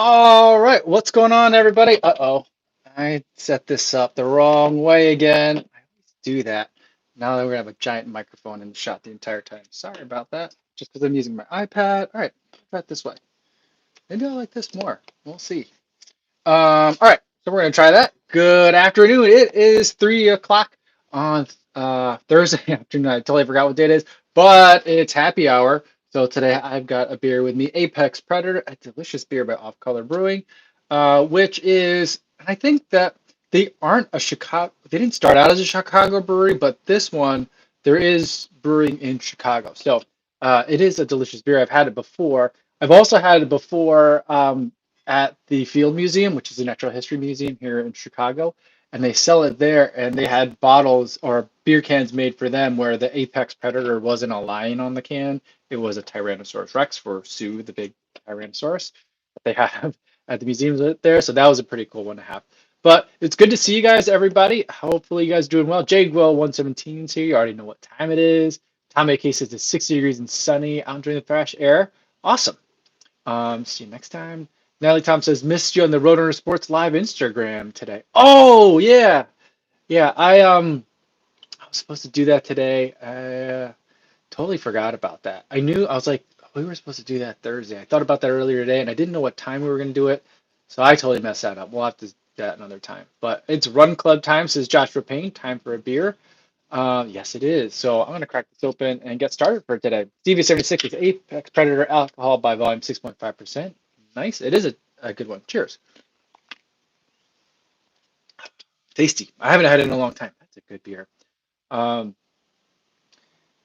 All right, what's going on, everybody? Uh-oh, I set this up the wrong way again. I always do that. Now that we're gonna have a giant microphone in the shot the entire time. Sorry about that. Just because I'm using my iPad. All right, try it this way. Maybe I like this more. We'll see. All right, so we're gonna try that. Good afternoon. It is 3 o'clock on Thursday afternoon. I totally forgot what day it is, but it's happy hour. So today I've got a beer with me, Apex Predator, a delicious beer by Off Color Brewing, which is, I think that they aren't a Chicago. They didn't start out as a Chicago brewery, but this one there is brewing in Chicago. So it is a delicious beer. I've had it before. I've also had it before. At the Field Museum, which is a natural history museum here in Chicago, and they sell it there. And they had bottles or beer cans made for them where the apex predator wasn't a lion on the can; it was a Tyrannosaurus Rex for Sue, the big Tyrannosaurus that they have at the museums there. So that was a pretty cool one to have. But it's good to see you guys, everybody. Hopefully, you guys are doing well. Jagwell 117 is here. You already know what time it is. Tom AK says it's 60 degrees and sunny out enjoying the fresh air. Awesome. See you next time. Natalie Tom says, missed you on the Roadrunner Sports Live Instagram today. Oh yeah, yeah. I was supposed to do that today. Totally forgot about that. I was like, we were supposed to do that Thursday. I thought about that earlier today, and I didn't know what time we were going to do it, so I totally messed that up. We'll have to do that another time. But it's Run Club time, says Joshua Payne. Time for a beer. Yes, it is. So I'm going to crack this open and get started for today. Stevia 76 is Apex Predator alcohol by volume 6.5%. Nice. It is a good one. Cheers. Tasty. I haven't had it in a long time. That's a good beer. Um,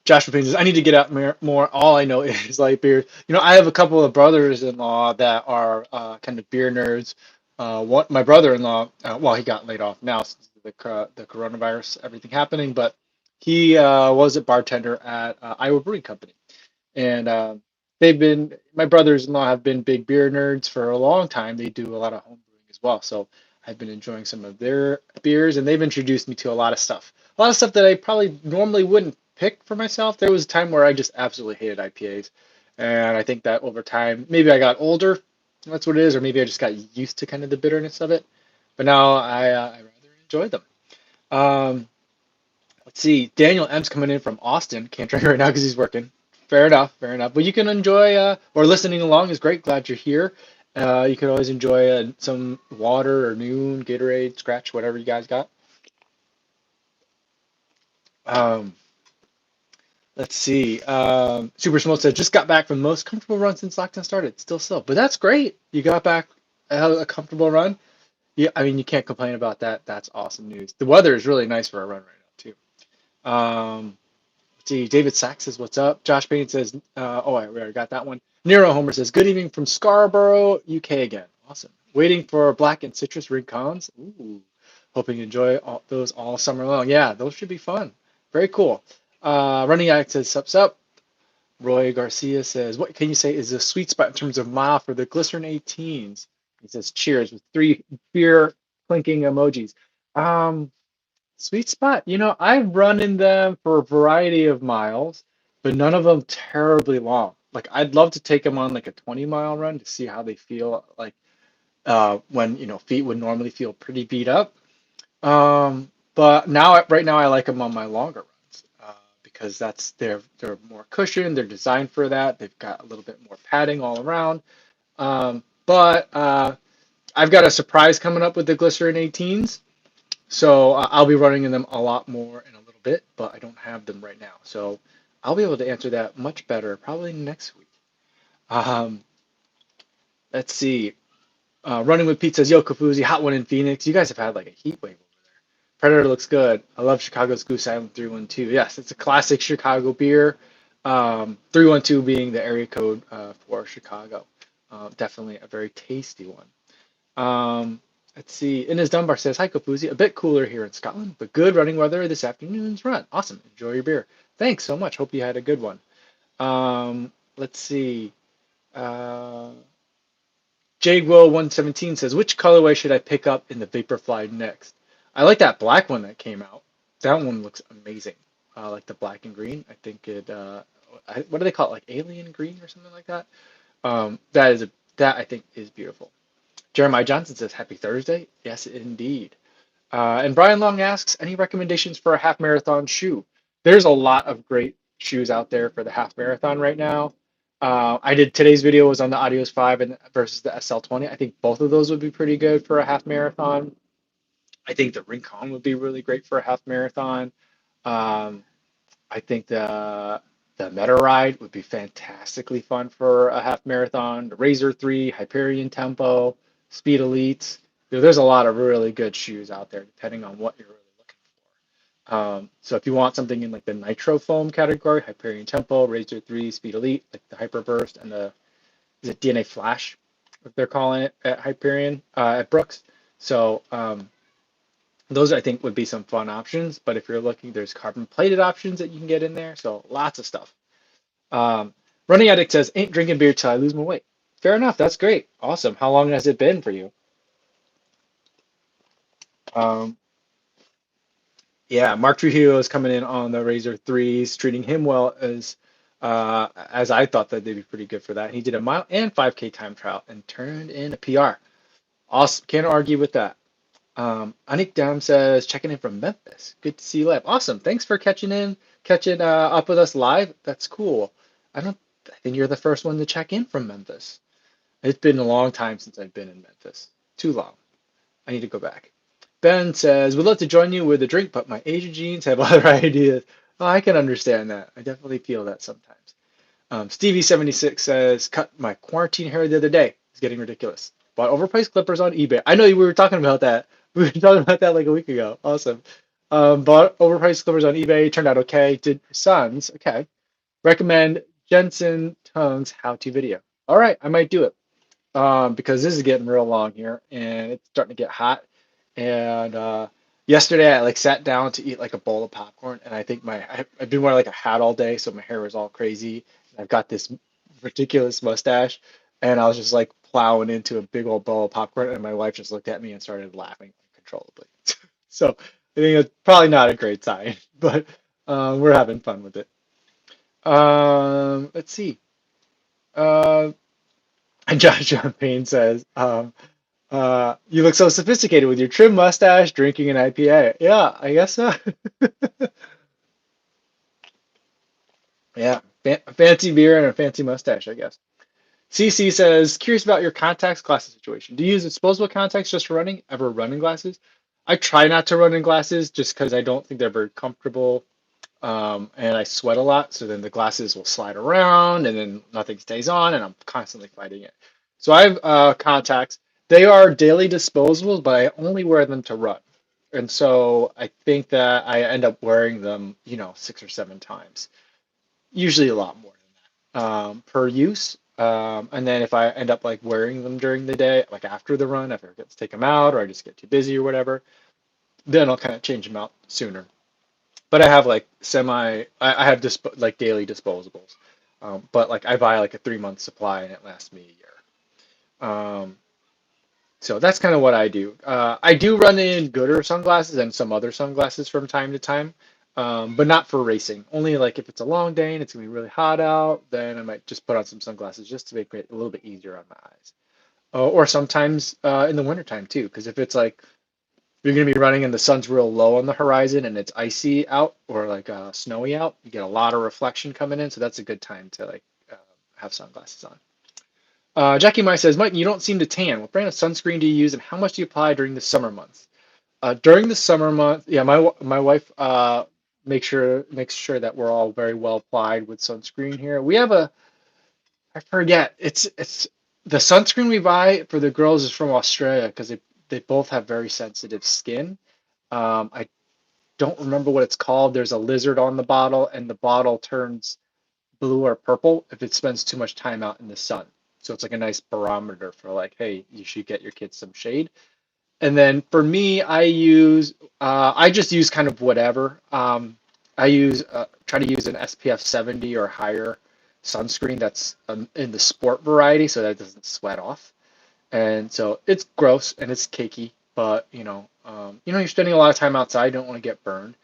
Joshua Payne says, I need to get out more. All I know is light beer. I have a couple of brothers-in-law that are kind of beer nerds. My brother-in-law, well, he got laid off now since the coronavirus, everything happening, but he was a bartender at Iowa Brewing Company. And my brothers-in-law have been big beer nerds for a long time. They do a lot of home brewing as well. So I've been enjoying some of their beers, and they've introduced me to a lot of stuff. A lot of stuff that I probably normally wouldn't pick for myself. There was a time where I just absolutely hated IPAs. And I think that over time, maybe I got older, that's what it is, or maybe I just got used to kind of the bitterness of it. But now I rather enjoy them. Um, let's see. Daniel M's coming in from Austin. Can't drink right now because he's working. Fair enough, fair enough. But you can enjoy, or listening along is great. Glad you're here. You can always enjoy some water or noon, Gatorade, Scratch, whatever you guys got. Um, let's see. Super Smoke said, just got back from the most comfortable run since lockdown started. Still slow, but that's great. You got back a comfortable run. Yeah, I mean, you can't complain about that. That's awesome news. The weather is really nice for a run right now, too. Let's see, David Sachs says, what's up? Josh Payne says, we already got that one. Nero Homer says, good evening from Scarborough, UK again. Awesome. Waiting for Black and Citrus Rincons. Ooh, hoping you enjoy those all summer long. Yeah, those should be fun. Very cool. Running Act says, sup. Roy Garcia says, what can you say is a sweet spot in terms of mile for the Glycerin 18s? He says, cheers with three beer clinking emojis. Um, Sweet spot. I've run in them for a variety of miles, but none of them terribly long. Like I'd love to take them on like a 20-mile run to see how they feel like when, feet would normally feel pretty beat up. But right now I like them on my longer runs because they're more cushioned. They're designed for that. They've got a little bit more padding all around. But I've got a surprise coming up with the Glycerin 18s. So I'll be running in them a lot more in a little bit, but I don't have them right now. So I'll be able to answer that much better probably next week. Um, let's see. Running with Pete says, yo, Kofuzi, hot one in Phoenix. You guys have had like a heat wave over there. Predator looks good. I love Chicago's Goose Island 312. Yes, it's a classic Chicago beer. 312 being the area code for Chicago. Definitely a very tasty one. Let's see. Inez Dunbar says, hi, Kofuzi. A bit cooler here in Scotland, but good running weather this afternoon's run. Awesome. Enjoy your beer. Thanks so much. Hope you had a good one. Let's see. Uh, Jagwo117 says, which colorway should I pick up in the Vaporfly next? I like that black one that came out. That one looks amazing. Like the black and green. I think what do they call it? Like alien green or something like that. That I think is beautiful. Jeremiah Johnson says, Happy Thursday. Yes, indeed. And Brian Long asks, any recommendations for a half marathon shoe? There's a lot of great shoes out there for the half marathon right now. I did today's video was on the Adios 5 and versus the SL20. I think both of those would be pretty good for a half marathon. I think the Rincon would be really great for a half marathon. Um, I think the Meta Ride would be fantastically fun for a half marathon. The Razor 3, Hyperion Tempo, Speed Elites. There's a lot of really good shoes out there, depending on what you're really looking for. So if you want something in like the Nitro Foam category, Hyperion Tempo, Razor 3, Speed Elite, like the Hyperburst and the is it DNA Flash, if they're calling it at Hyperion at Brooks. So those I think would be some fun options. But if you're looking, there's carbon plated options that you can get in there. So lots of stuff. Um, Running Addict says, ain't drinking beer till I lose my weight. Fair enough. That's great. Awesome. How long has it been for you? Um, yeah, Mark Trujillo is coming in on the Razor threes, treating him well as I thought that they'd be pretty good for that. He did a mile and 5K time trial and turned in a PR. Awesome. Can't argue with that. Anik Dam says, checking in from Memphis. Good to see you live. Awesome. Thanks for catching up with us live. That's cool. I think you're the first one to check in from Memphis. It's been a long time since I've been in Memphis. Too long. I need to go back. Ben says, would love to join you with a drink, but my Asian genes have other ideas. Oh, I can understand that. I definitely feel that sometimes. Stevie76 says, cut my quarantine hair the other day. It's getting ridiculous. Bought overpriced clippers on eBay. I know we were talking about that. We were talking about that like a week ago. Awesome. Bought overpriced clippers on eBay. Turned out okay. Did sons. Okay. Recommend Jensen Tung's how-to video. All right, I might do it because this is getting real long here and it's starting to get hot. And yesterday I like sat down to eat like a bowl of popcorn, and I think I've been wearing like a hat all day, so my hair was all crazy. And I've got this ridiculous mustache, and I was just like plowing into a big old bowl of popcorn, and my wife just looked at me and started laughing uncontrollably. So I think it's probably not a great sign, but we're having fun with it. Let's see. Uh, Josh John Payne says, you look so sophisticated with your trim mustache, drinking an IPA. Yeah, I guess so. Yeah, fancy beer and a fancy mustache, I guess. CC says, curious about your contacts glasses situation. Do you use disposable contacts just for running? Ever run in glasses? I try not to run in glasses just because I don't think they're very comfortable. And I sweat a lot, so then the glasses will slide around and then nothing stays on, and I'm constantly fighting it. So I have contacts. They are daily disposables, but I only wear them to run. And so I think that I end up wearing them, 6 or 7 times, usually a lot more than that per use. And then if I end up like wearing them during the day, like after the run, if I forget to take them out or I just get too busy or whatever, then I'll kind of change them out sooner. But I have like I have like daily disposables. But like I buy like a 3 month supply and it lasts me a year. So that's kind of what I do. I do run in Gooder sunglasses and some other sunglasses from time to time, but not for racing. Only like if it's a long day and it's gonna be really hot out, then I might just put on some sunglasses just to make it a little bit easier on my eyes. Or sometimes in the wintertime too, because if it's like you're going to be running and the sun's real low on the horizon and it's icy out or like snowy out, you get a lot of reflection coming in. So that's a good time to like uh, have sunglasses on. Jackie Mai says, Mike, you don't seem to tan. What brand of sunscreen do you use and how much do you apply during the summer months? During the summer month, yeah, my wife makes sure that we're all very well applied with sunscreen here. We have I forget, it's the sunscreen we buy for the girls is from Australia because they both have very sensitive skin. I don't remember what it's called. There's a lizard on the bottle, and the bottle turns blue or purple if it spends too much time out in the sun. So it's like a nice barometer for like, hey, you should get your kids some shade. And then for me, I just use kind of whatever. Try to use an SPF 70 or higher sunscreen that's in the sport variety so that it doesn't sweat off. And so it's gross and it's cakey, but you're spending a lot of time outside, you don't want to get burned.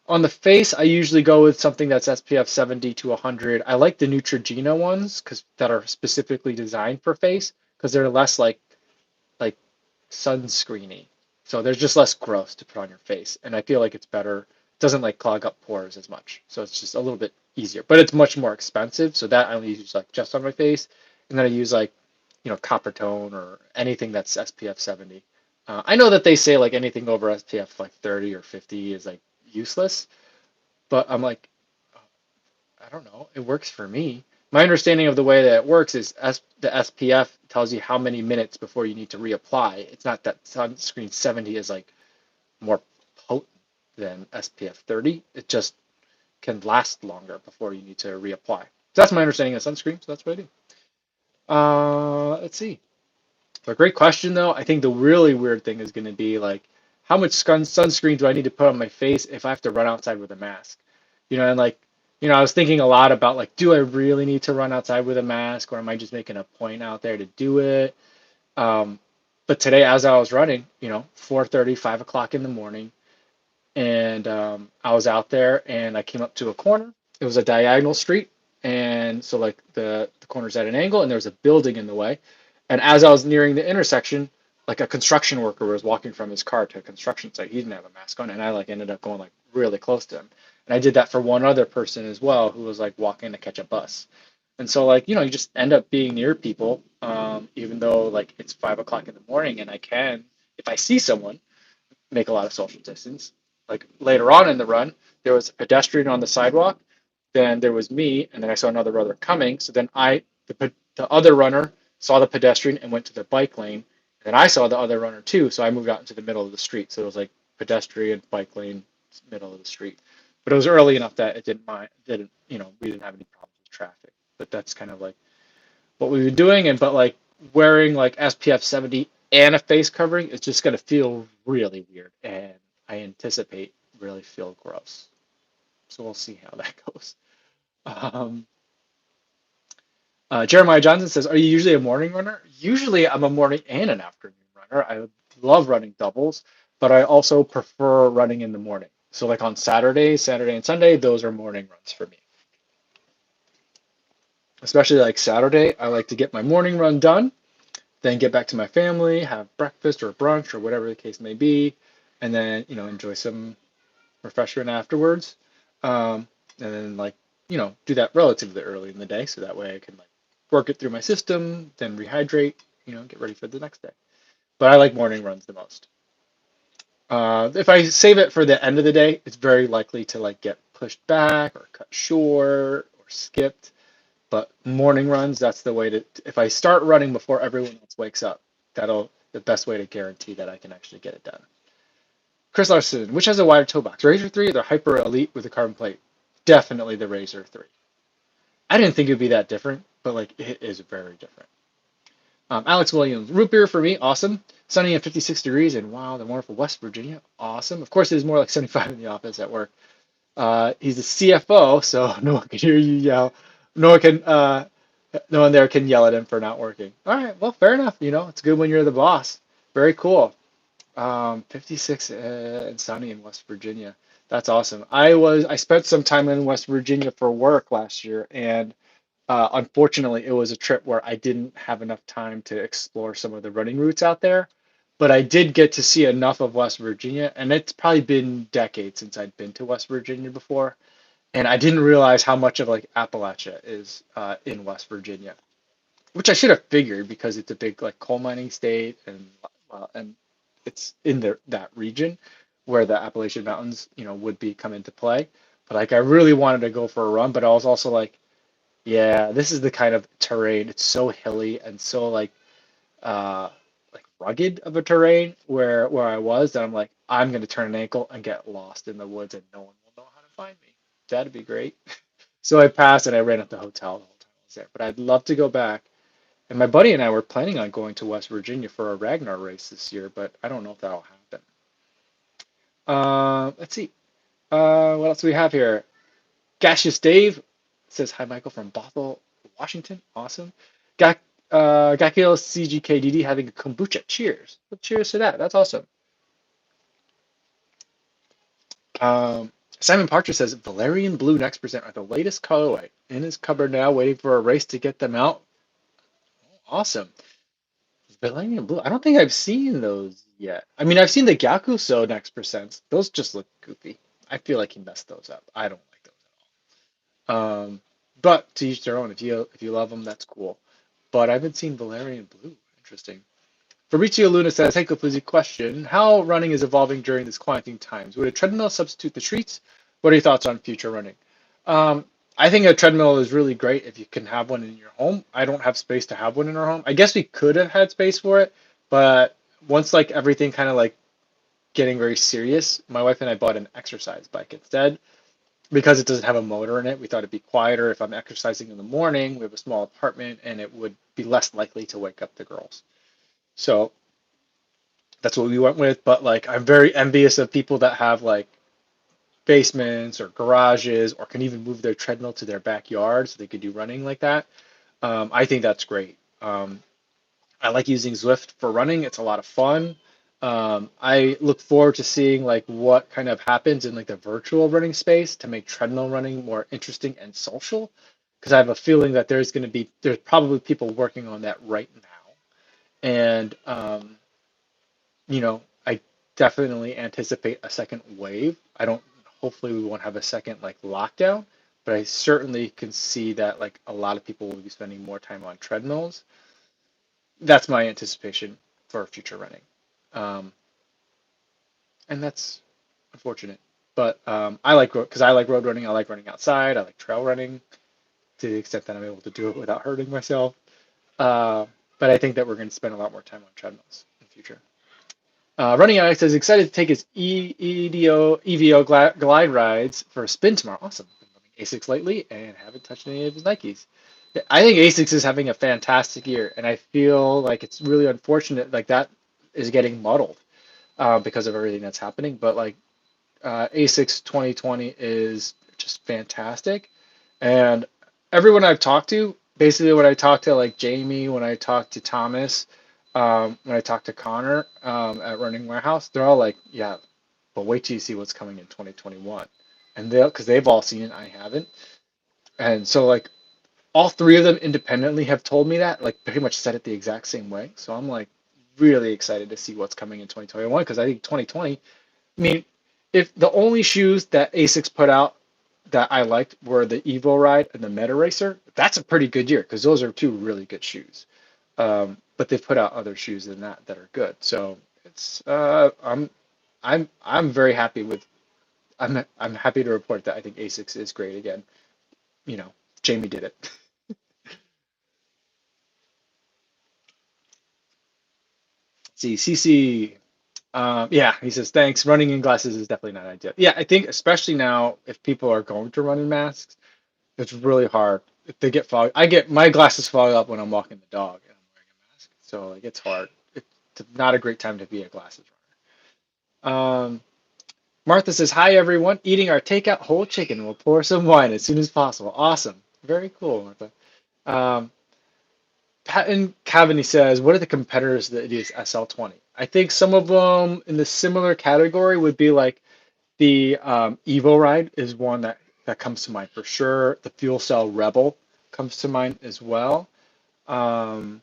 On the face, I usually go with something that's SPF 70 to 100. I like the Neutrogena ones because that are specifically designed for face because they're less like sunscreeny. So there's just less gross to put on your face, and I feel like it's better. It doesn't like clog up pores as much, so it's just a little bit easier. But it's much more expensive, so that I only use like just on my face, and then I use like copper tone or anything that's SPF 70. I know that they say like anything over SPF like 30 or 50 is like useless, but I'm like, I don't know. It works for me. My understanding of the way that it works is the SPF tells you how many minutes before you need to reapply. It's not that sunscreen 70 is like more potent than SPF 30. It just can last longer before you need to reapply. So that's my understanding of sunscreen. So that's what I do. Let's see. So a great question though. I think the really weird thing is going to be like, how much sunscreen do I need to put on my face if I have to run outside with a mask? And like, I was thinking a lot about like, do I really need to run outside with a mask, or am I just making a point out there to do it? Um, but today, as I was running, 4:30, 5 o'clock in the morning, and I was out there and I came up to a corner. It was a diagonal street, and so like the corner's at an angle, and there was a building in the way. And as I was nearing the intersection, like a construction worker was walking from his car to a construction site. He didn't have a mask on, and I like ended up going like really close to him. And I did that for one other person as well who was like walking to catch a bus. And so like you just end up being near people, even though like it's 5 o'clock in the morning, and I can, if I see someone, make a lot of social distance. Like later on in the run, there was a pedestrian on the sidewalk, then there was me, and then I saw another runner coming. So then the other runner saw the pedestrian and went to the bike lane. And then I saw the other runner too, so I moved out into the middle of the street. So it was like pedestrian, bike lane, middle of the street. But it was early enough that it didn't we didn't have any problems with traffic. But that's kind of like what we've been doing, but like wearing like SPF 70 and a face covering is just gonna feel really weird, and I anticipate really feel gross. So we'll see how that goes. Um, Jeremiah Johnson says, "Are you usually a morning runner?" Usually, I'm a morning and an afternoon runner. I love running doubles, but I also prefer running in the morning. So like on Saturday and Sunday, those are morning runs for me. Especially like Saturday, I like to get my morning run done, then get back to my family, have breakfast or brunch or whatever the case may be, and then enjoy some refreshment afterwards, and then like do that relatively early in the day, so that way I can like work it through my system, then rehydrate, get ready for the next day. But I like morning runs the most. If I save it for the end of the day, it's very likely to like get pushed back or cut short or skipped. But morning runs, that's the way to, if I start running before everyone else wakes up, that'll the best way to guarantee that I can actually get it done. Chris Larson, which has a wider toe box, Razor 3 or the Hyper Elite with a carbon plate? Definitely the Razor 3. I didn't think it'd be that different, but like it is very different. Alex Williams, root beer for me, awesome. Sunny and 56 degrees in wild and wonderful West Virginia, awesome. Of course, it is more like 75 in the office at work. He's the CFO, so no one can hear you yell. No one can, no one there can yell at him for not working. All right, well, fair enough. It's good when you're the boss. Very cool. 56 and sunny in West Virginia. That's awesome. I spent some time in West Virginia for work last year, and unfortunately, it was a trip where I didn't have enough time to explore some of the running routes out there. But I did get to see enough of West Virginia, and it's probably been decades since I'd been to West Virginia before, and I didn't realize how much of like Appalachia is in West Virginia, which I should have figured because it's a big like coal mining state, and it's in that region where the Appalachian Mountains would be come into play. But like I really wanted to go for a run, but I was also like, yeah, this is the kind of terrain. It's so hilly and so uh like rugged of a terrain where I was that I'm like, I'm gonna turn an ankle and get lost in the woods and no one will know how to find me. That'd be great. So I passed and I ran at the hotel the whole time I was there. But I'd love to go back. And my buddy and I were planning on going to West Virginia for a Ragnar race this year, but I don't know if that'll happen. Let's see. What else do we have here? Gaseous Dave says hi, Michael from Bothell, Washington. Awesome. Gak Gakil CGKDD having a kombucha. Cheers. Well, cheers to that. That's awesome. Simon Parcher says Valerian Blue Next Percent are the latest colorway in his cupboard now, waiting for a race to get them out. Awesome. Valerian Blue. I don't think I've seen those yet. I mean, I've seen the Gyakuso next percents. Those just look goofy. I feel like he messed those up. I don't like those. But to each their own. If you love them, that's cool. But I haven't seen Valerian Blue. Interesting. Fabrizio Luna says, "Hey, Kofuzi, question: How running is evolving during these quarantine times? Would a treadmill substitute the streets? What are your thoughts on future running?" Um, I think a treadmill is really great if you can have one in your home. I don't have space to have one in our home. I guess we could have had space for it, but once like everything kind of like getting very serious, my wife and I bought an exercise bike instead because it doesn't have a motor in it. We thought it'd be quieter if I'm exercising in the morning. We have a small apartment, and it would be less likely to wake up the girls. So that's what we went with. But like, I'm very envious of people that have like basements or garages or can even move their treadmill to their backyard so they could do running like that. I think that's great. I like using Zwift for running. It's a lot of fun. I look forward to seeing like what kind of happens in like the virtual running space to make treadmill running more interesting and social. Because I have a feeling that there's probably people working on that right now. And I definitely anticipate a second wave. I don't, hopefully we won't have a second like lockdown, but I certainly can see that like a lot of people will be spending more time on treadmills. That's my anticipation for future running. Um, and that's unfortunate. But because I like road running, I like running outside, I like trail running to the extent that I'm able to do it without hurting myself. Uh, but I think that we're going to spend a lot more time on treadmills in the future. Running Alex is excited to take his EVO glide rides for a spin tomorrow. Awesome. Been running ASICs lately and haven't touched any of his Nikes. Yeah, I think ASICs is having a fantastic year, and I feel like it's really unfortunate like that is getting muddled because of everything that's happening. But like ASICs 2020 is just fantastic, and everyone I've talked to, basically when I talk to like Jamie, when I talk to Thomas, when I talk to Connor at Running Warehouse, they're all like, yeah, but wait till you see what's coming in 2021. And because they've all seen it, I haven't. And so like all three of them independently have told me that, like pretty much said it the exact same way. So I'm like really excited to see what's coming in 2021 because I think 2020, I mean, if the only shoes that ASICS put out that I liked were the Evo Ride and the Meta Racer, that's a pretty good year because those are two really good shoes. But they've put out other shoes than that are good. So it's I'm very happy with I'm happy to report that I think ASICS is great again. You know, Jamie did it. See, CC, yeah, he says thanks. Running in glasses is definitely not ideal. Yeah, I think especially now if people are going to run in masks, it's really hard. If they get fogged, I get my glasses fog up when I'm walking the dog and I'm wearing a mask, so like it's hard. It's not a great time to be a glasses runner. Martha says, "Hi everyone, eating our takeout whole chicken. We'll pour some wine as soon as possible." Awesome, very cool, Martha. Um, Patton Cavaney says, "What are the competitors to the SL20?" I think some of them in the similar category would be like the Evo Ride is one that comes to mind for sure. The Fuel Cell Rebel comes to mind as well. Um,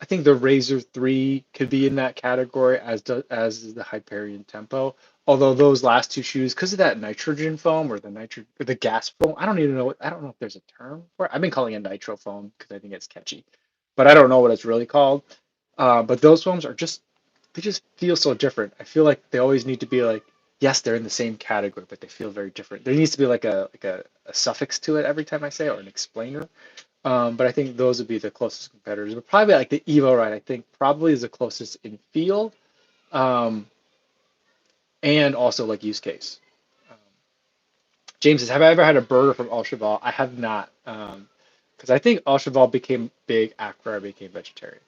I think the Razor 3 could be in that category, as is the Hyperion Tempo. Although those last two shoes, because of that nitrogen foam or the gas foam, I don't know if there's a term for it. I've been calling it nitro foam because I think it's catchy, but I don't know what it's really called. But those foams are just they just feel so different. I feel like they always need to be like, yes, they're in the same category, but they feel very different. There needs to be like a suffix to it every time I say it, or an explainer. But I think those would be the closest competitors. But probably like the Evo Ride, I think probably is the closest in feel, um, and also like use case. Um, James says, "Have I ever had a burger from Al Cheval?" I have not, because I think Al Cheval became big after I became vegetarian.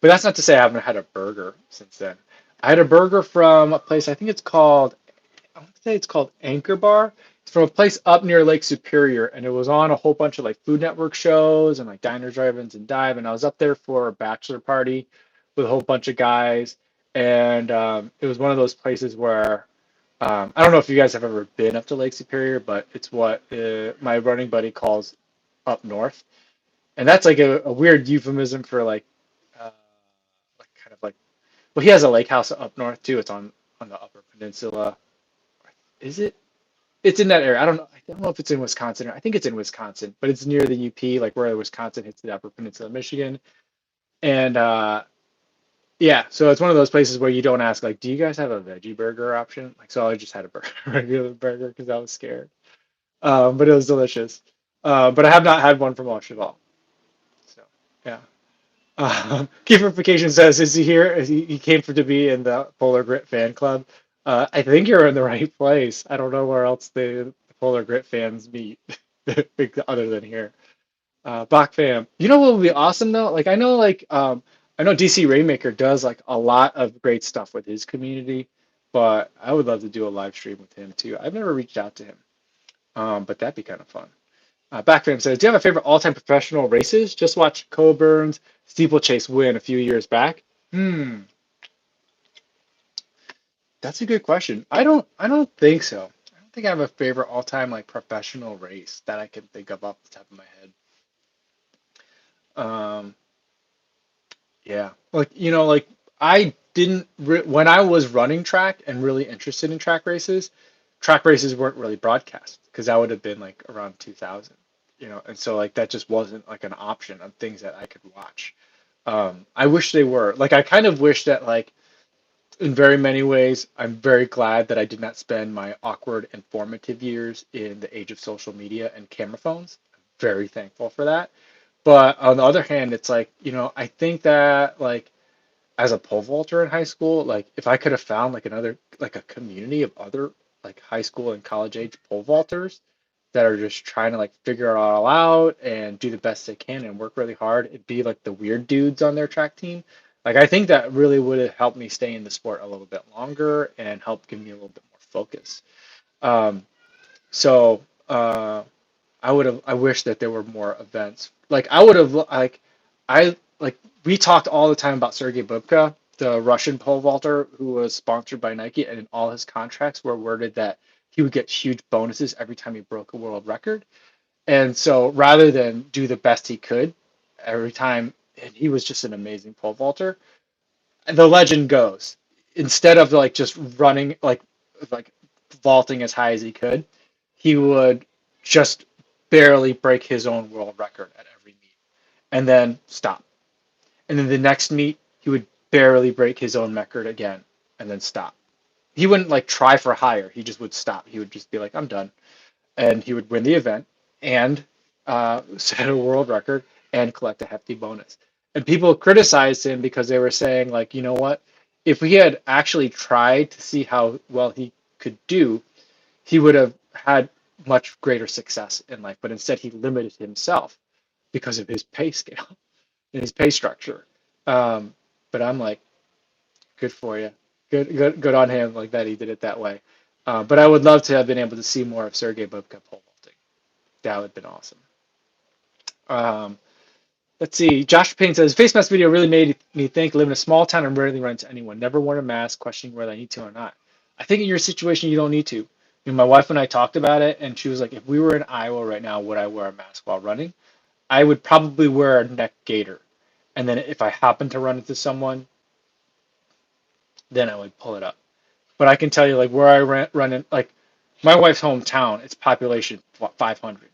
But that's not to say I haven't had a burger since then. I had a burger from a place, I think it's called I want to say it's called Anchor Bar. It's from a place up near Lake Superior, and it was on a whole bunch of like Food Network shows and like Diners, Drive-ins, and Dive. And I was up there for a bachelor party with a whole bunch of guys, and it was one of those places where I don't know if you guys have ever been up to Lake Superior, but it's what my running buddy calls up north, and that's like a weird euphemism for like. Uh, Well, he has a lake house up north too. It's on the Upper Peninsula. Is it? It's in that area. I don't know. I don't know if it's in Wisconsin. I think it's in Wisconsin, but it's near the UP, like where Wisconsin hits the Upper Peninsula of Michigan. And yeah, so it's one of those places where you don't ask, like, do you guys have a veggie burger option? Like, so I just had a regular burger because I was scared. But it was delicious. But I have not had one from Cheval. So yeah. Keepification says, is he here? He came for to be in the Polar Grit fan club. I think you're in the right place. I don't know where else the Polar Grit fans meet other than here. Bach fam. You know what would be awesome though? Like I know DC Rainmaker does like a lot of great stuff with his community, but I would love to do a live stream with him too. I've never reached out to him, but that'd be kind of fun. Backfam says, do you have a favorite all-time professional races? Just watched Coburn's steeplechase win a few years back. Hmm, that's a good question. I don't think so. I don't think I have a favorite all-time like professional race that I can think of off the top of my head. Yeah, like like I didn't re when I was running track and really interested in track races weren't really broadcast because that would have been like around 2000, and so like that just wasn't like an option of things that I could watch. I wish they were. Like I kind of wish that like in very many ways, I'm very glad that I did not spend my awkward and formative years in the age of social media and camera phones. I'm very thankful for that. But on the other hand, it's like, I think that like as a pole vaulter in high school, like if I could have found like another like a community of other like high school and college age pole vaulters that are just trying to like figure it all out and do the best they can and work really hard and be like the weird dudes on their track team. Like I think that really would have helped me stay in the sport a little bit longer and help give me a little bit more focus. Um, so I wish that there were more events. Like I would have like I like we talked all the time about Sergey Bubka, the Russian pole vaulter who was sponsored by Nike, and in all his contracts were worded that he would get huge bonuses every time he broke a world record. And so rather than do the best he could every time, and he was just an amazing pole vaulter. And the legend goes, instead of like just running like vaulting as high as he could, he would just barely break his own world record at every meet and then stop. And then the next meet, he would barely break his own record again and then stop. He wouldn't like try for higher. He just would stop. He would just be like, I'm done. And he would win the event and set a world record and collect a hefty bonus. And people criticized him because they were saying, like, you know what? If he had actually tried to see how well he could do, he would have had much greater success in life. But instead, he limited himself because of his pay scale and his pay structure. Um, but I'm like, good for you. Good on him. Like that, he did it that way. But I would love to have been able to see more of Sergey Bubka pole vaulting. That would have been awesome. Um, let's see. Josh Payne says, face mask video really made me think. Live in a small town and rarely run into anyone. Never worn a mask, questioning whether I need to or not. I think in your situation, you don't need to. My wife and I talked about it, and she was like, if we were in Iowa right now, would I wear a mask while running? I would probably wear a neck gaiter. And then if I happen to run into someone, then I would pull it up. But I can tell you, like, where I run in, like, my wife's hometown, it's population 500.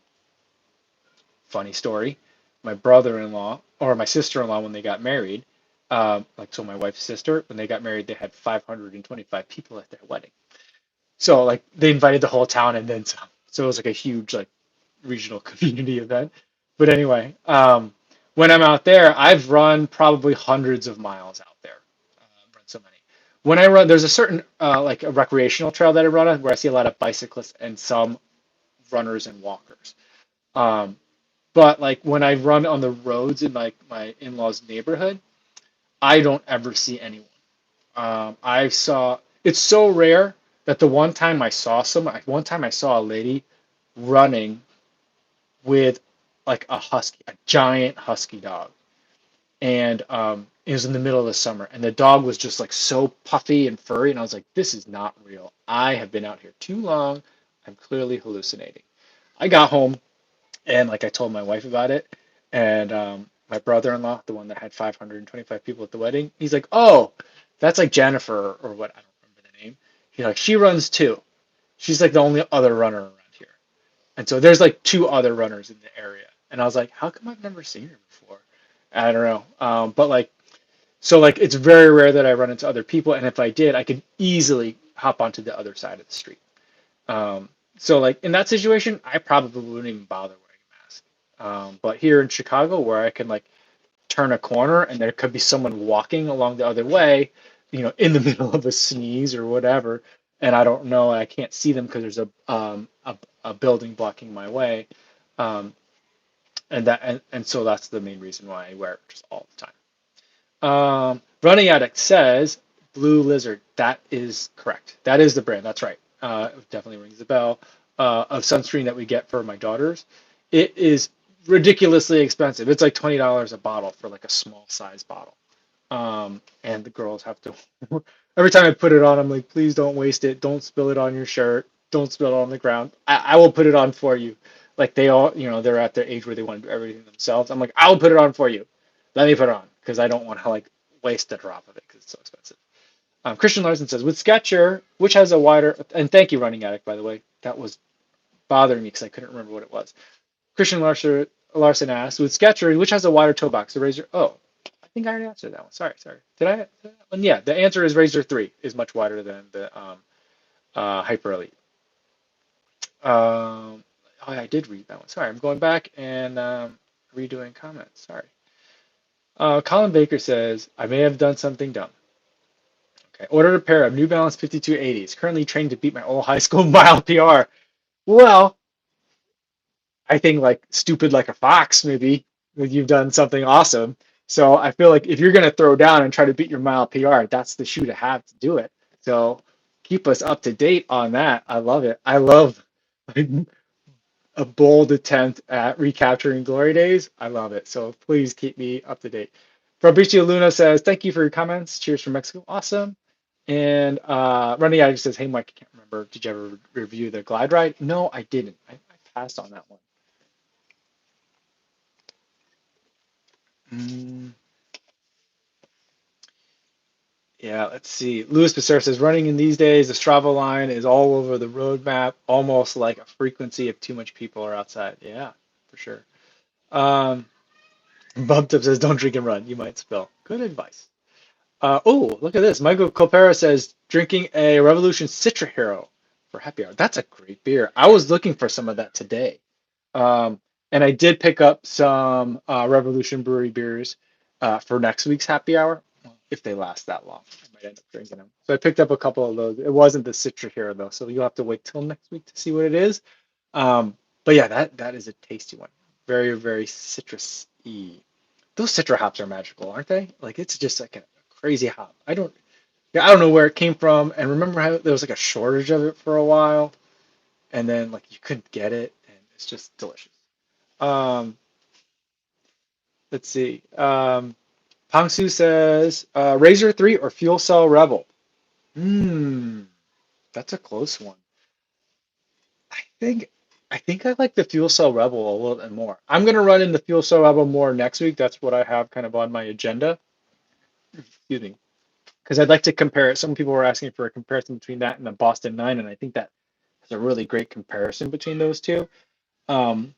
Funny story. My brother-in-law or my sister-in-law, when they got married, like, so my wife's sister, when they got married, they had 525 people at their wedding. So, like, they invited the whole town and then some. So it was like a huge, like, regional community event. But anyway, when I'm out there, I've run probably hundreds of miles out there. Run so many. When I run, there's a certain like a recreational trail that I run on where I see a lot of bicyclists and some runners and walkers. Um, but like when I run on the roads in like my in-laws' neighborhood, I don't ever see anyone. I saw it's so rare that the one time I saw a lady running with like a husky, a giant husky dog, and it was in the middle of the summer, and the dog was just like so puffy and furry, and I was like, this is not real. I have been out here too long. I'm clearly hallucinating. I got home and like I told my wife about it, and my brother-in-law, the one that had 525 people at the wedding, he's like, oh, That's like Jennifer or what, I don't remember the name. She runs too. She's like the only other runner around here. And so there's like two other runners in the area. And I was like, how come I've never seen her before? I don't know. But like, so like it's very rare that I run into other people. And if I did, I could easily hop onto the other side of the street. So like in that situation, I probably wouldn't even bother wearing a mask. But here in Chicago, where I can like turn a corner and there could be someone walking along the other way, in the middle of a sneeze or whatever, and I don't know, I can't see them because there's a building blocking my way, um, and so that's the main reason why I wear it just all the time. Running Addict says Blue Lizard. That is correct. That is the brand. That's right. It definitely rings the bell. Of sunscreen that we get for my daughters. It is ridiculously expensive. It's like $20 a bottle for like a small size bottle. And the girls have to. Every time I put it on, I'm like, please don't waste it. Don't spill it on your shirt. Don't spill it on the ground. I will put it on for you. Like they all, they're at their age where they want to do everything themselves. I'm like, I'll put it on for you. Let me put it on because I don't want to like waste a drop of it because it's so expensive. Christian Larson says, with Sketcher, which has a wider, and thank you, Running Addict, by the way. That was bothering me because I couldn't remember what it was. Christian Larson asked, with Sketcher, which has a wider toe box, the Razor? Oh, I think I already answered that one. Sorry. Did I? Yeah, the answer is Razor 3 is much wider than the Hyper Elite. Oh, I did read that one. Sorry, I'm going back and redoing comments. Sorry. Colin Baker says, I may have done something dumb. Okay. Ordered a pair of New Balance 5280s. Currently trained to beat my old high school mile PR. Well, I think like stupid like a fox, maybe you've done something awesome. So I feel like if you're gonna throw down and try to beat your mile PR, that's the shoe to have to do it. So keep us up to date on that. I love it. I love a bold attempt at recapturing glory days. I love it. So please keep me up to date. Fabricio Luna says, thank you for your comments. Cheers from Mexico. Awesome. And Running Addict says, hey, Mike, I can't remember. Did you ever review the Glide Ride? No, I didn't. I passed on that one. Yeah, let's see. Louis Becerra says, running in these days, the Strava line is all over the roadmap, almost like a frequency if too much people are outside. Yeah, for sure. Um, Bumped Up says, don't drink and run. You might spill. Good advice. Oh, look at this. Michael Copera says, drinking a Revolution Citra Hero for happy hour. That's a great beer. I was looking for some of that today. Um, and I did pick up some Revolution Brewery beers for next week's happy hour, if they last that long. I might end up drinking them. So I picked up a couple of those. It wasn't the Citra Hero, though, so you'll have to wait till next week to see what it is. But yeah, that is a tasty one. Very, very citrus-y. Those Citra hops are magical, aren't they? Like it's just like a crazy hop. Yeah, I don't know where it came from. And remember how there was like a shortage of it for a while, and then like you couldn't get it, and it's just delicious. Um, let's see. Pangsu says Razor 3 or Fuel Cell Rebel. Hmm, that's a close one. I think I think I like the Fuel Cell Rebel a little bit more. I'm gonna run in the Fuel Cell Rebel more next week. That's what I have kind of on my agenda. Excuse me. Because I'd like to compare it. Some people were asking for a comparison between that and the Boston 9, and I think that is a really great comparison between those two. Um,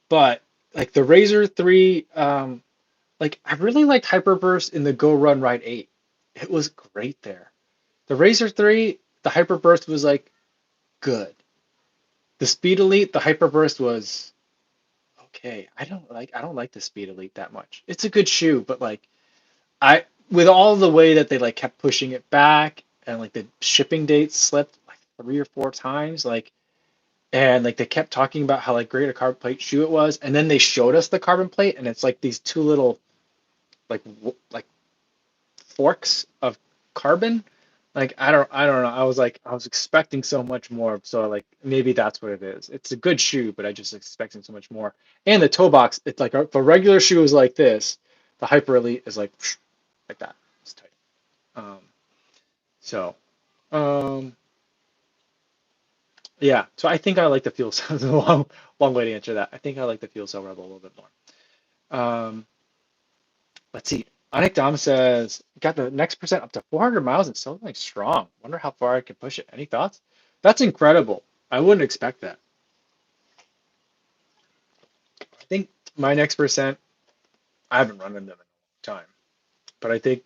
but like the Razor 3, like I really liked Hyperburst in the Go Run Ride 8. It was great there. The Razor 3, the Hyperburst was like good. The Speed Elite, the Hyperburst was okay. I don't like the Speed Elite that much. It's a good shoe, but like I with all the way that they like kept pushing it back and like the shipping dates slipped like 3 or 4 times, like and like they kept talking about how like great a carbon plate shoe it was, and then they showed us the carbon plate, and it's like these two little like forks of carbon. Like I don't know. I was expecting so much more. So like maybe that's what it is. It's a good shoe, but I just expecting so much more. And the toe box, it's like if a regular shoe is like this, the Hyper Elite is like that. It's tight. Um, so um, yeah. So I think I like the fuel cell. It's a long way to answer that. I think I like the fuel cell rebel a little bit more. Um, let's see. Anik Dom says, got the next percent up to 400 miles and still going strong. Wonder how far I can push it. Any thoughts? That's incredible. I wouldn't expect that. I think my next percent, I haven't run in them in a long time, but I think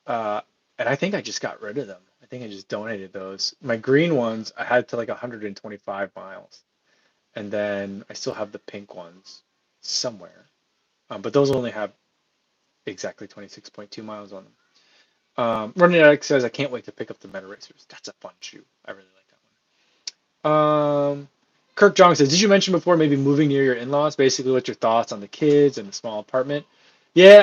uh, and I think I just got rid of them. I think I just donated those. My green ones, I had to like 125 miles, and then I still have the pink ones somewhere. But those only have exactly 26.2 miles on them. Running Addict says, I can't wait to pick up the Meta Racers. That's a fun shoe. I really like that one. Kirk Jong says, did you mention before maybe moving near your in-laws? Basically, what's your thoughts on the kids and the small apartment? Yeah,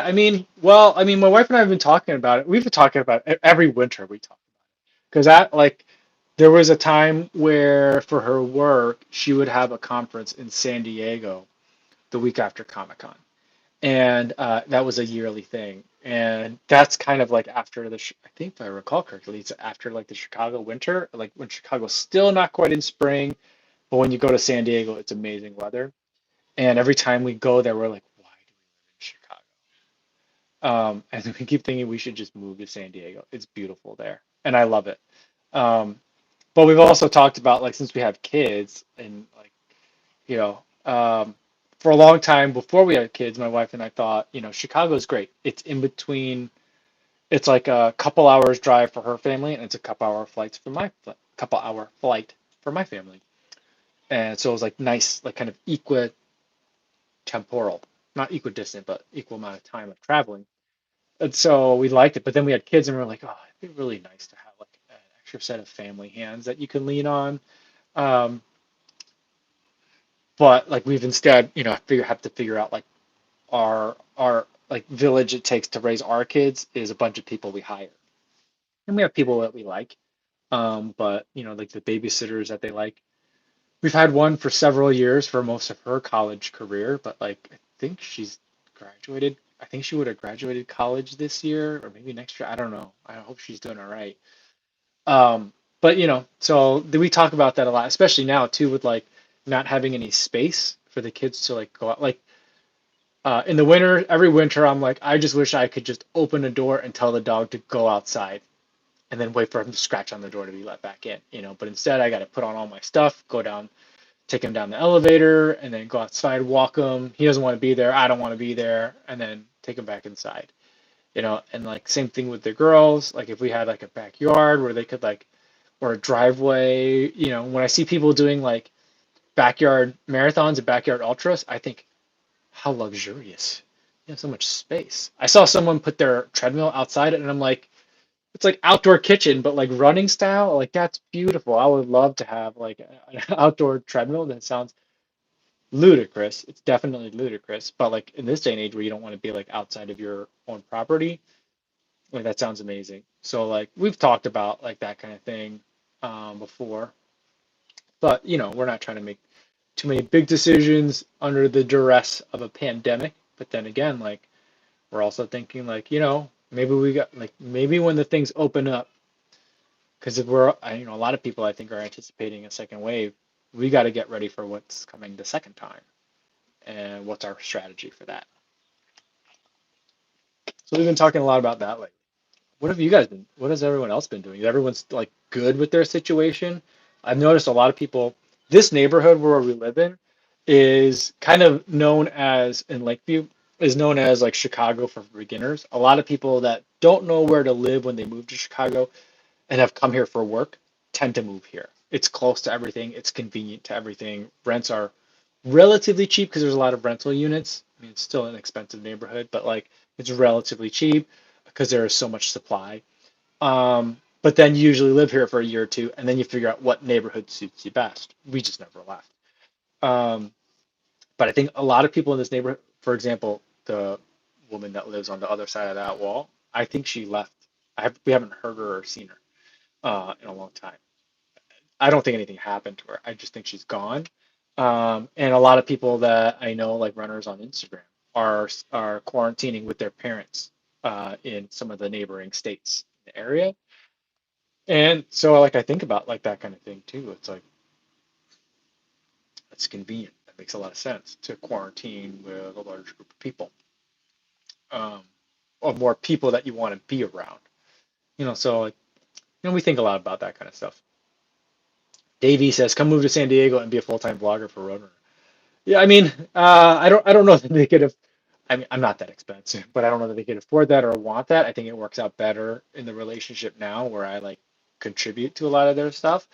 my wife and I have been talking about it. We've been talking about it every winter. We talk because there was a time where for her work she would have a conference in San Diego the week after Comic Con, and that was a yearly thing. And that's kind of like after I think if I recall correctly, it's after like the Chicago winter, like when Chicago's still not quite in spring, but when you go to San Diego, it's amazing weather. And every time we go there, we're like, why do we live in Chicago? And we keep thinking we should just move to San Diego. It's beautiful there, and I love it. Um, but we've also talked about like since we have kids and like you know, for a long time before we had kids, my wife and I thought, Chicago's great. It's in between. It's like a couple hours drive for her family, and it's a couple hour flight for my family. And so it was like nice, like kind of equitemporal, not equidistant, but equal amount of time of traveling. And so we liked it. But then we had kids, and we are like, oh, it'd be really nice to have like an extra set of family hands that you can lean on. Um, but like we've instead, have to figure out like our like village it takes to raise our kids is a bunch of people we hire, and we have people that we like, but like the babysitters that they like, we've had one for several years for most of her college career, but like I think she's graduated. I think she would have graduated college this year or maybe next year. I don't know. I hope she's doing all right. But so we talk about that a lot, especially now too with like not having any space for the kids to like go out. Like in the winter, every winter, I'm like, I just wish I could just open a door and tell the dog to go outside and then wait for him to scratch on the door to be let back in. But instead, I got to put on all my stuff, go down, take him down the elevator, and then go outside, walk him. He doesn't want to be there. I don't want to be there, and then take him back inside. And like same thing with the girls. Like if we had like a backyard where they could like, or a driveway, when I see people doing like backyard marathons and backyard ultras, I think how luxurious. You have so much space. I saw someone put their treadmill outside and I'm like, it's like outdoor kitchen, but like running style. Like that's beautiful. I would love to have like an outdoor treadmill. That sounds ludicrous. It's definitely ludicrous. But like in this day and age where you don't want to be like outside of your own property, like that sounds amazing. So like we've talked about like that kind of thing before, but we're not trying to make too many big decisions under the duress of a pandemic. But then again, like we're also thinking like, maybe we got like maybe when the things open up, because if a lot of people I think are anticipating a second wave, we got to get ready for what's coming the second time and what's our strategy for that. So we've been talking a lot about that lately. What have you guys been? What has everyone else been doing? Is everyone's like good with their situation? I've noticed a lot of people. This neighborhood where we live in is kind of known as in Lakeview is known as like Chicago for beginners. A lot of people that don't know where to live when they move to Chicago and have come here for work tend to move here. It's close to everything. It's convenient to everything. Rents are relatively cheap because there's a lot of rental units. I mean, it's still an expensive neighborhood, but like it's relatively cheap because there is so much supply. But then you usually live here for a year or two, and then you figure out what neighborhood suits you best. We just never left. Um, but I think a lot of people in this neighborhood, for example, the woman that lives on the other side of that wall, I think she left. We haven't heard her or seen her in a long time. I don't think anything happened to her. I just think she's gone. And a lot of people that I know, like runners on Instagram, are quarantining with their parents in some of the neighboring states in the area. And so, like, I think about like that kind of thing too. It's like it's convenient. That makes a lot of sense to quarantine with a large group of people. um, or more people that you want to be around. So like, we think a lot about that kind of stuff. Davey says, "Come move to San Diego and be a full-time vlogger for Roadrunner." Yeah, I mean, I don't know that they could have. I mean, I'm not that expensive, but I don't know that they could afford that or want that. I think it works out better in the relationship now, where I like contribute to a lot of their stuff.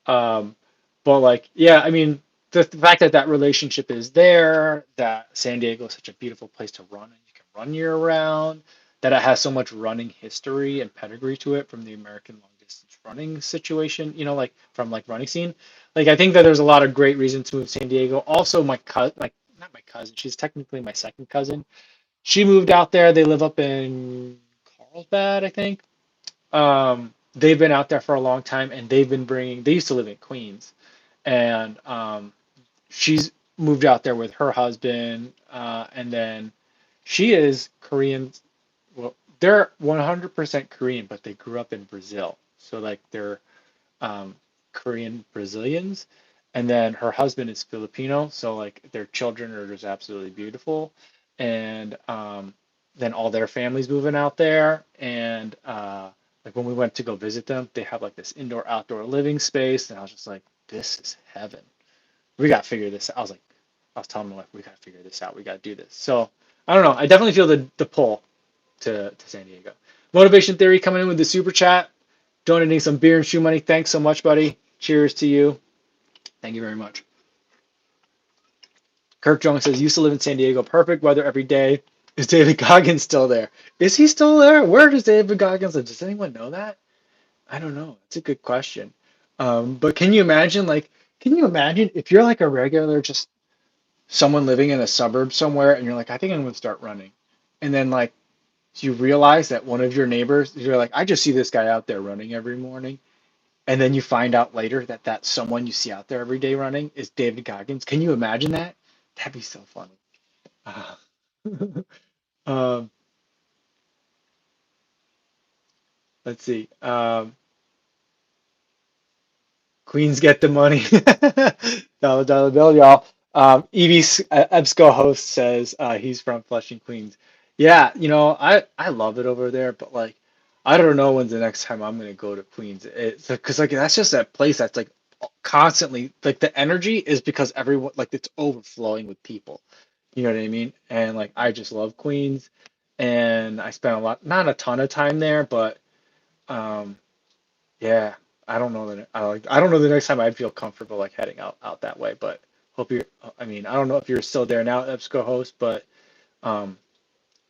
Um, but like, yeah, I mean, the fact that that relationship is there, that San Diego is such a beautiful place to run, and you can run year round, that it has so much running history and pedigree to it from the American long distance running situation, like from like running scene. Like, I think that there's a lot of great reasons to move to San Diego. Also, my cousin, like not my cousin, she's technically my second cousin. She moved out there. They live up in Carlsbad, I think. They've been out there for a long time, and they used to live in Queens, and she's moved out there with her husband, and then she is Korean. Well, they're 100% Korean, but they grew up in Brazil, so like they're um, Korean Brazilians, and then her husband is Filipino, so like their children are just absolutely beautiful, and then all their families moving out there, and like when we went to go visit them, they have like this indoor outdoor living space, and I was just like, this is heaven. We got to figure this out. I was telling my wife, we got to figure this out. We got to do this. So I don't know. I definitely feel the pull to San Diego. Motivation Theory coming in with the super chat, donating some beer and shoe money. Thanks so much, buddy. Cheers to you. Thank you very much. Kirk Jones says, used to live in San Diego. Perfect weather every day. Is David Goggins still there? Is he still there? Where does David Goggins live? Does anyone know that? I don't know. It's a good question. But can you imagine if you're like a regular, just someone living in a suburb somewhere, and you're like, I think I'm going to start running. And then like you realize that one of your neighbors, you're like, I just see this guy out there running every morning. And then you find out later that that someone you see out there every day running is David Goggins. Can you imagine that? That'd be so funny. Uh, um, let's see. Queens get the money. Dollar bill, y'all. Evie EBSCO host says he's from Flushing, Queens. Yeah, I love it over there, but like, I don't know when's the next time I'm gonna go to Queens. It's because like that's just that place that's like constantly like the energy is because everyone like it's overflowing with people. You know what I mean? And like I just love Queens, and I spent not a ton of time there, but um, yeah, I don't know that I don't know the next time I'd feel comfortable like heading out that way, but hope you're I mean, I don't know if you're still there now, EBSCO host, but um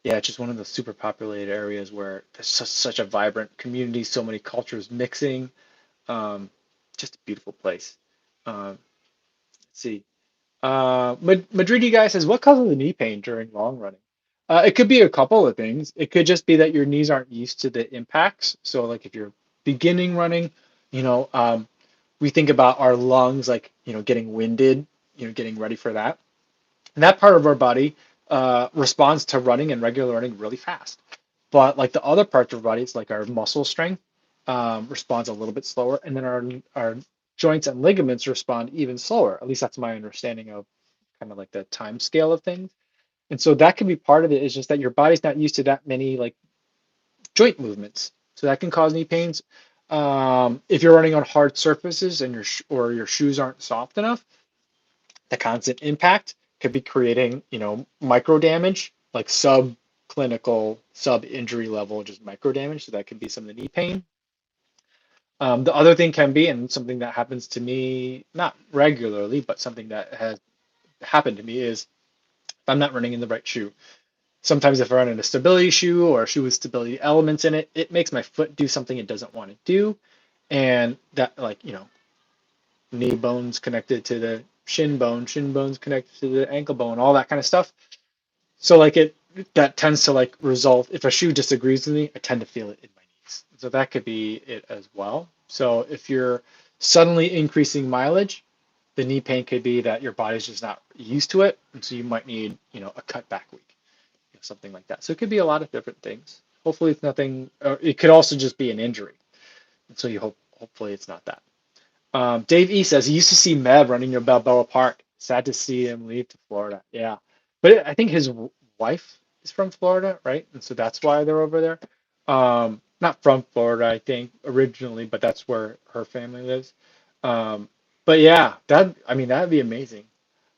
yeah, it's just one of those super populated areas where there's such a vibrant community, so many cultures mixing. Um just a beautiful place. Let's see. Madrid guy says, what causes the knee pain during long running? It could be a couple of things. It could just be that your knees aren't used to the impacts. So, like if you're beginning running, you know, um, we think about our lungs, like, getting winded, getting ready for that. And that part of our body responds to running and regular running really fast. But like the other parts of our bodies, like our muscle strength, responds a little bit slower, and then our joints and ligaments respond even slower. At least that's my understanding of kind of like the time scale of things. And so that can be part of it. Is just that your body's not used to that many like joint movements, so that can cause knee pains. If you're running on hard surfaces and your shoes aren't soft enough, the constant impact could be creating, micro damage, like subclinical, sub injury level, just micro damage. So that could be some of the knee pain. The other thing can be, and something that happens to me, not regularly, but something that has happened to me is if I'm not running in the right shoe. Sometimes if I run in a stability shoe or a shoe with stability elements in it, it makes my foot do something it doesn't want to do. And that, like, knee bones connected to the shin bones connected to the ankle bone, all that kind of stuff. So like that tends to like result if a shoe disagrees with me, I tend to feel it in my knees. So that could be it as well. So if you're suddenly increasing mileage, the knee pain could be that your body's just not used to it, and so you might need, a cutback week, something like that. So it could be a lot of different things. Hopefully it's nothing. It could also just be an injury. And so hopefully it's not that. Dave E says he used to see Mev running near Balboa Park. Sad to see him leave to Florida. Yeah, but I think his wife is from Florida, right? And so that's why they're over there. Not from Florida, I think, originally, but that's where her family lives. Um, but yeah, that I mean that'd be amazing.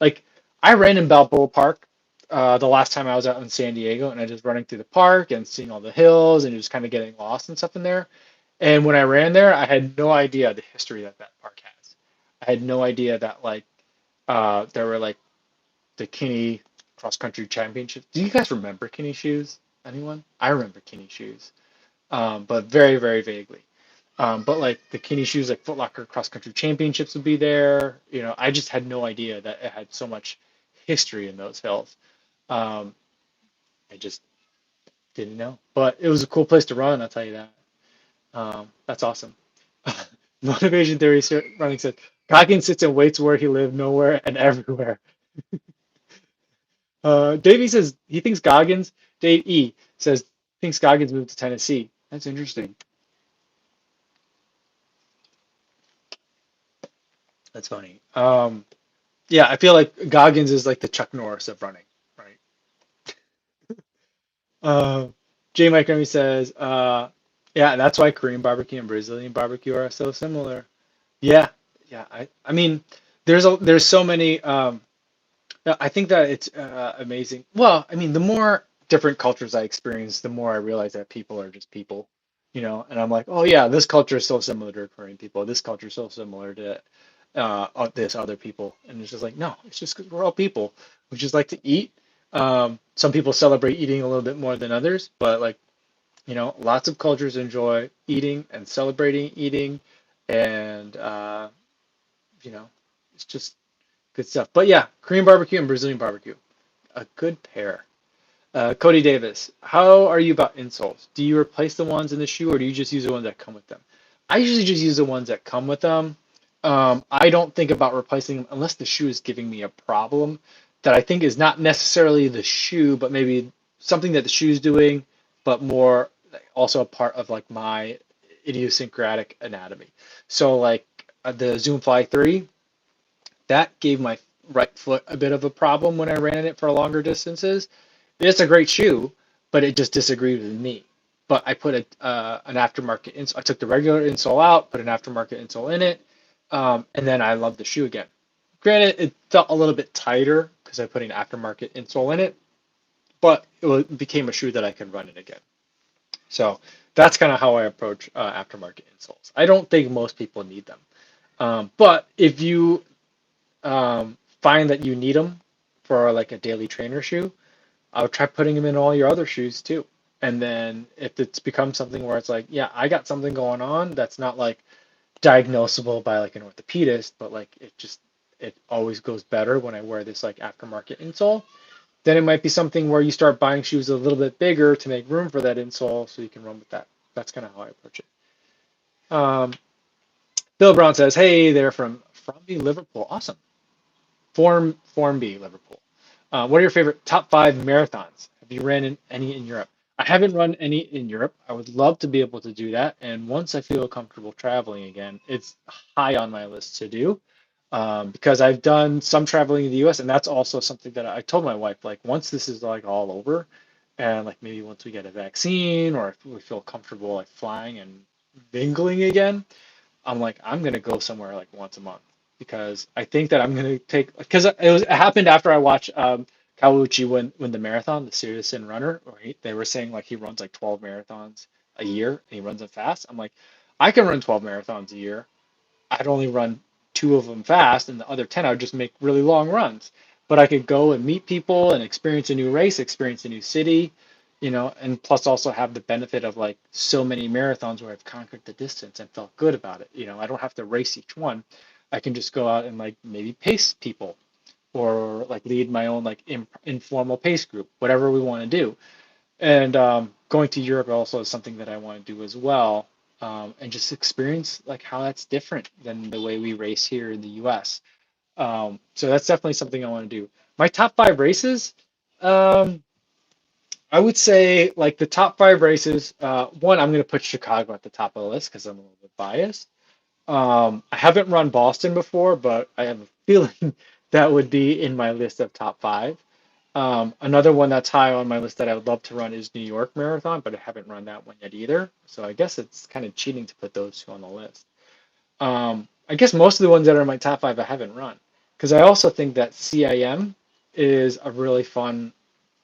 Like I ran in Balboa Park the last time I was out in San Diego, and I just running through the park and seeing all the hills and just kind of getting lost and stuff in there. And when I ran there, I had no idea the history that that park has. I had no idea that like there were like the Kinney cross country championship. Do you guys remember Kinney shoes? Anyone? I remember Kinney shoes, but very, very vaguely. But like the Kinney shoes, like Foot Locker cross country championships would be there. You know, I just had no idea that it had so much history in those hills. Um, I just didn't know, but it was a cool place to run. I'll tell you that. That's awesome. Motivation theory running said Goggins sits and waits where he lived, nowhere and everywhere. Davey says he thinks Goggins. Dave E says thinks Goggins moved to Tennessee. That's interesting. That's funny. Yeah, I feel like Goggins is like the Chuck Norris of running, right? Uh, J. Mike Remy says, yeah, that's why Korean barbecue and Brazilian barbecue are so similar. Yeah, yeah. I mean, there's so many. I think that it's amazing. Well, I mean, the more different cultures I experience, the more I realize that people are just people, you know. And I'm like, oh yeah, this culture is so similar to Korean people. This culture is so similar to this other people. And it's just like, no, it's just because we're all people. We just like to eat. Some people celebrate eating a little bit more than others, but like, you know, lots of cultures enjoy eating and celebrating eating, and you know, it's just good stuff. But yeah, Korean barbecue and Brazilian barbecue, a good pair. Cody Davis, how are you about insoles? Do you replace the ones in the shoe or do you just use the ones that come with them? I usually just use the ones that come with them. I don't think about replacing them unless the shoe is giving me a problem that I think is not necessarily the shoe, but maybe something that the shoe is doing, but more also a part of like my idiosyncratic anatomy. So like the Zoom Fly 3, that gave my right foot a bit of a problem when I ran it for longer distances. It's a great shoe, but it just disagreed with me. But I put an aftermarket insole. I took the regular insole out, put an aftermarket insole in it, and then I love the shoe again. Granted, it felt a little bit tighter because I put an aftermarket insole in it, but became a shoe that I can run in again. So that's kind of how I approach aftermarket insoles. I don't think most people need them, but if you find that you need them for like a daily trainer shoe, I would try putting them in all your other shoes too. And then if it's become something where it's like, yeah, I got something going on that's not like diagnosable by like an orthopedist, but like it always goes better when I wear this like aftermarket insole, then it might be something where you start buying shoes a little bit bigger to make room for that insole so you can run with that. That's kind of how I approach it. Um, Bill Brown says, hey there from Liverpool. Awesome. Form B, Liverpool. What are your favorite top five marathons? Have you ran any in Europe? I haven't run any in Europe. I would love to be able to do that. And once I feel comfortable traveling again, it's high on my list to do, because I've done some traveling in the US, and that's also something that I told my wife, like once this is like all over, and like maybe once we get a vaccine or if we feel comfortable like flying and mingling again, I'm like, I'm gonna go somewhere like once a month because I think that I'm gonna take because it happened after I watched Kawauchi win the marathon, the Citizen runner. Right? They were saying like he runs like 12 marathons a year and he runs them fast. I'm like, I can run 12 marathons a year. I'd only run two of them fast, and the other 10 I would just make really long runs. But I could go and meet people and experience a new race, experience a new city, you know, and plus also have the benefit of like so many marathons where I've conquered the distance and felt good about it. You know, I don't have to race each one. I can just go out and like maybe pace people or like lead my own like informal pace group, whatever we want to do. And going to Europe also is something that I want to do as well, and just experience like how that's different than the way we race here in the U.S. So that's definitely something I want to do. My top five races, um, I would say like the top five races. One, I'm going to put Chicago at the top of the list because I'm a little bit biased. I haven't run Boston before, but I have a feeling that would be in my list of top five. Another one that's high on my list that I would love to run is New York Marathon, but I haven't run that one yet either. So I guess it's kind of cheating to put those two on the list. I guess most of the ones that are in my top five I haven't run because I also think that CIM is a really fun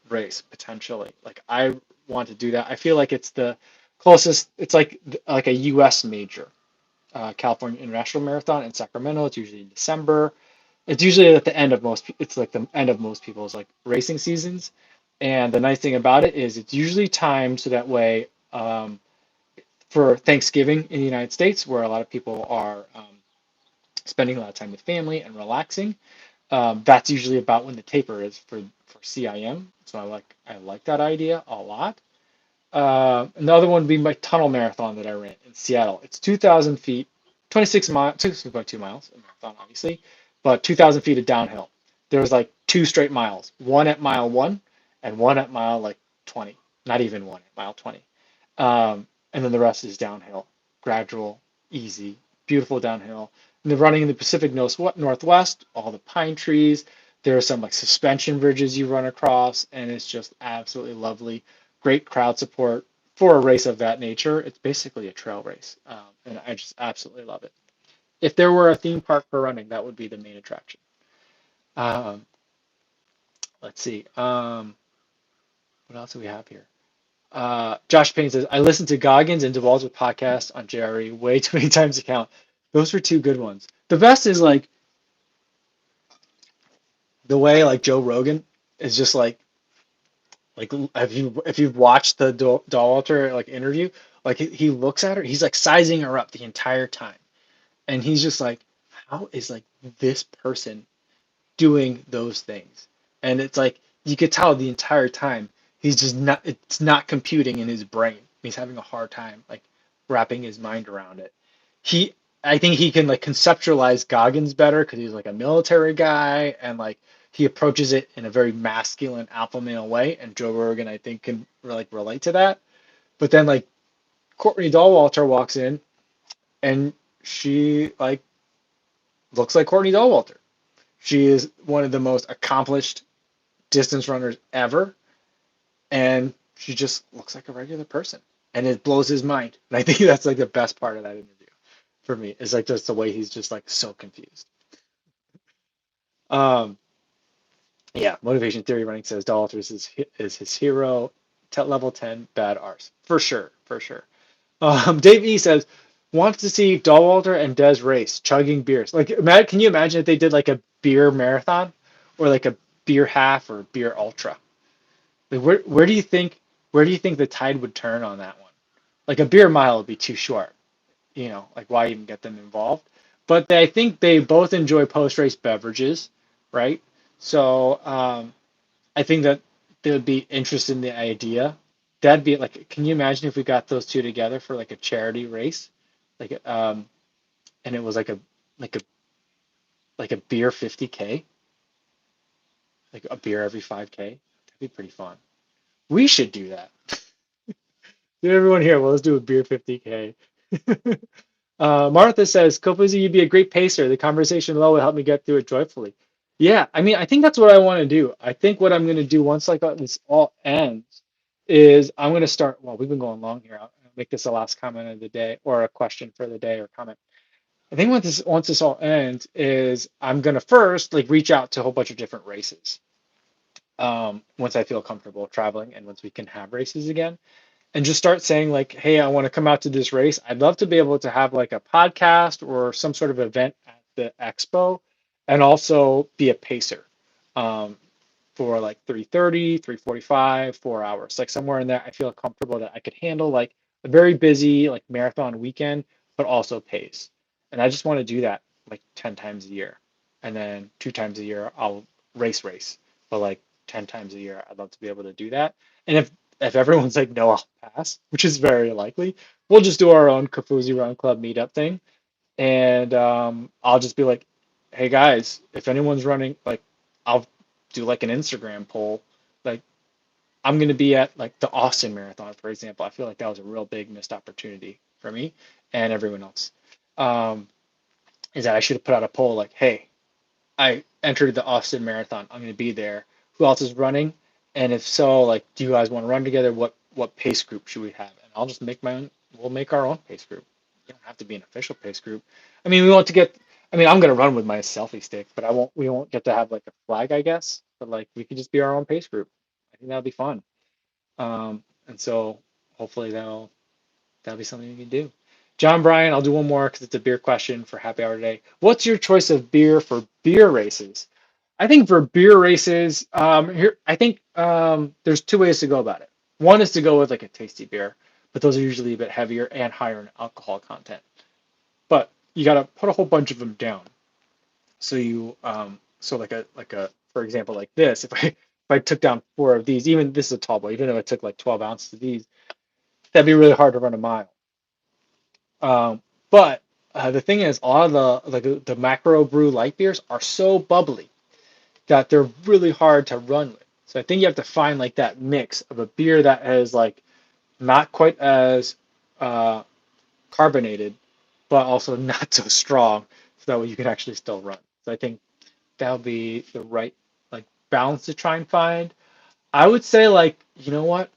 race potentially. Like I want to do that. I feel like it's the closest. It's like a U.S. major, California International Marathon in Sacramento. It's usually in December. It's usually at the end of most. It's like the end of most people's like racing seasons. And the nice thing about it is it's usually timed so that way for Thanksgiving in the United States, where a lot of people are spending a lot of time with family and relaxing. That's usually about when the taper is for CIM. So I like that idea a lot. Another one would be my tunnel marathon that I ran in Seattle. It's 2,000 feet, 26 miles, 2.2 miles, a marathon, obviously, but 2,000 feet of downhill. There was like two straight miles, one at mile one and one at mile like 20, not even one at mile 20. And then the rest is downhill, gradual, easy, beautiful downhill. And they're running in the Pacific Northwest, all the pine trees. There are some like suspension bridges you run across, and it's just absolutely lovely. Great crowd support for a race of that nature. It's basically a trail race, and I just absolutely love it. If there were a theme park for running, that would be the main attraction. Um, let's see. What else do we have here? Josh Payne says, I listened to Goggins and DeWalt's podcast on JRE way too many times to count. Those were two good ones. The best is like the way like Joe Rogan is just like if you've watched the Dawalter like interview, like he looks at her, he's like sizing her up the entire time. And he's just like, how is like this person doing those things? And it's like you could tell the entire time he's just not it's not computing in his brain. He's having a hard time like wrapping his mind around it. He I think he can like conceptualize Goggins better because he's like a military guy and like he approaches it in a very masculine alpha male way and Joe Rogan I think can like relate to that. But then like Courtney Dahlwalter walks in and she like looks like Courtney Dahlwalter. She is one of the most accomplished distance runners ever, and she just looks like a regular person, and it blows his mind. And I think that's like the best part of that interview for me is like just the way he's just like so confused. Um, yeah, motivation theory running says Daughters is his hero. Level 10 bad arse for sure, for sure. Dave E says wants to see Dahlwalter and Des race chugging beers. Like, can you imagine if they did like a beer marathon or like a beer half or beer ultra? Like, where do you think the tide would turn on that one? Like a beer mile would be too short. Like why even get them involved? But I think they both enjoy post race beverages, right? So I think that they would be interested in the idea. That'd be like, can you imagine if we got those two together for like a charity race, like and it was like a like a beer 50K, like a beer every 5K. That'd be pretty fun. We should do that. Everyone here, well, let's do a beer 50K. Martha says, Kofuzi, you'd be a great pacer. The conversation low would help me get through it joyfully. Yeah, I mean, I think that's what I want to do. I think what I'm going to do once like this all ends is I'm going to start. Well, we've been going long here. I'll make this the last comment of the day or a question for the day or comment. I think once this all ends is I'm going to first like reach out to a whole bunch of different races. Once I feel comfortable traveling and once we can have races again and just start saying like, hey, I want to come out to this race. I'd love to be able to have like a podcast or some sort of event at the expo and also be a pacer um, for like 3:30, 3:45, 4 hours, like somewhere in there. I feel comfortable that I could handle like a very busy like marathon weekend, but also pace. And I just want to do that like 10 times a year. And then 2 times a year, I'll race. But like 10 times a year, I'd love to be able to do that. And if everyone's like, no, I'll pass, which is very likely, we'll just do our own Kofuzi Run Club meetup thing. And I'll just be like, hey guys, if anyone's running, like, I'll do like an Instagram poll. Like, I'm going to be at like the Austin Marathon, for example. I feel like that was a real big missed opportunity for me and everyone else. Um, is that I should have put out a poll like, hey, I entered the Austin Marathon. I'm going to be there who else is running, and if so, like, do you guys want to run together? What pace group should we have? And I'll just make my own. We'll make our own pace group. You don't have to be an official pace group. I mean, we want to get. I mean, I'm gonna run with my selfie stick, but I won't. We won't get to have like a flag, I guess. But like, we could just be our own pace group. I think that'll be fun. And so hopefully that'll be something you can do. John Bryan, I'll do one more because it's a beer question for happy hour today. What's your choice of beer for beer races? I think for beer races, here I think there's two ways to go about it. One is to go with like a tasty beer, but those are usually a bit heavier and higher in alcohol content. But you got to put a whole bunch of them down. So so like a for example like this, if I took down four of these, even this is a tall boy, even if I took like 12 ounces of these, that'd be really hard to run a mile. But the thing is, a lot of the macro brew light beers are so bubbly that they're really hard to run with. So I think you have to find like that mix of a beer that is like not quite as uh, carbonated, but also not so strong, so that way you can actually still run. So I think that'll be the right like balance to try and find. I would say like, you know what?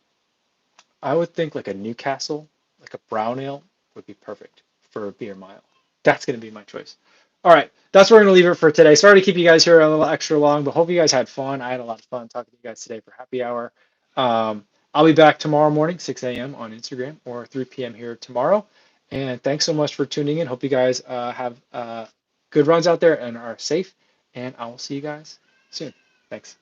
I would think like a Newcastle, like a brown ale would be perfect for a beer mile. That's going to be my choice. All right, that's where we're going to leave it for today. Sorry to keep you guys here a little extra long, but hope you guys had fun. I had a lot of fun talking to you guys today for happy hour. I'll be back tomorrow morning, 6 a.m. on Instagram or 3 p.m. here tomorrow. And thanks so much for tuning in. Hope you guys have good runs out there and are safe. And I will see you guys soon. Thanks.